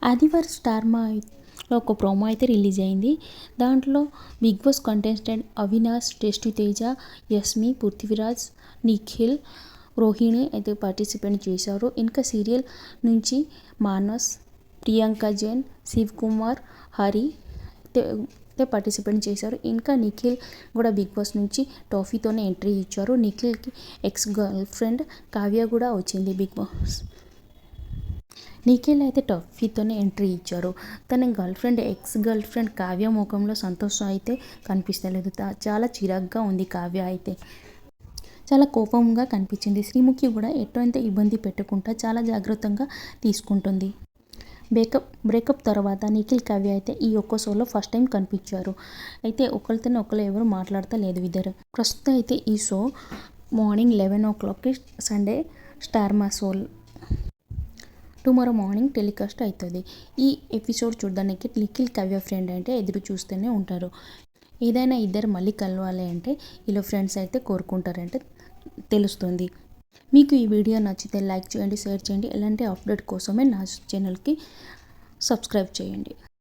ఆదివారం స్టార్ మాలో ఒక ప్రోమో అయితే రిలీజ్ అయింది. దాంట్లో Bigg Boss contestant Avinash, tasty Teja, Yasmi, Prithviraj, Nikhil, Rohini అయితే పార్టిసిపేట్ చేశారు. ఇంకా సీరియల్ నుంచి మానస్, ప్రియాంక జైన్, శివ్ కుమార్, హరి అయితే పార్టిసిపేట్ చేశారు. ఇంకా నిఖిల్ కూడా బిగ్ బాస్ నుంచి ట్రోఫీతోనే ఎంట్రీ ఇచ్చారు. నిఖిల్కి ఎక్స్ గర్ల్ ఫ్రెండ్ కావ్య కూడా వచ్చింది బిగ్ బాస్. నిఖిల్ అయితే ట్రోఫీతోనే ఎంట్రీ ఇచ్చారు. తన ఎక్స్ గర్ల్ ఫ్రెండ్ కావ్య ముఖంలో సంతోషం అయితే కనిపిస్తలేదు. చాలా చిరాగ్గా ఉంది కావ్య అయితే. చాలా కోపంగా కనిపించింది. శ్రీముఖి కూడా ఎటువంటి ఇబ్బంది పెట్టకుండా చాలా జాగ్రత్తగా తీసుకుంటుంది. బ్రేకప్ తర్వాత నిఖిల్, కావ్య అయితే ఈ ఒక్క షోలో ఫస్ట్ టైం కనిపించారు. అయితే ఒకరు ఎవరు మాట్లాడతలేదు ఇద్దరు. ప్రస్తుతం అయితే ఈ షో మార్నింగ్ 11 సండే స్టార్ మా షో టుమారో మార్నింగ్ టెలికాస్ట్ అవుతుంది. ఈ ఎపిసోడ్ చూడడానికి నిఖిల్, కావ్య ఫ్రెండ్ అంటే ఎదురు చూస్తూనే ఉంటారు. ఏదైనా ఇద్దరు మళ్ళీ కలవాలి అంటే ఇలా ఫ్రెండ్స్ అయితే కోరుకుంటారంటే తెలుస్తుంది. మీకు ఈ వీడియో నచ్చితే లైక్ చేయండి, షేర్ చేయండి. ఇలాంటి అప్డేట్ కోసమే నా ఛానల్కి సబ్స్క్రైబ్ చేయండి.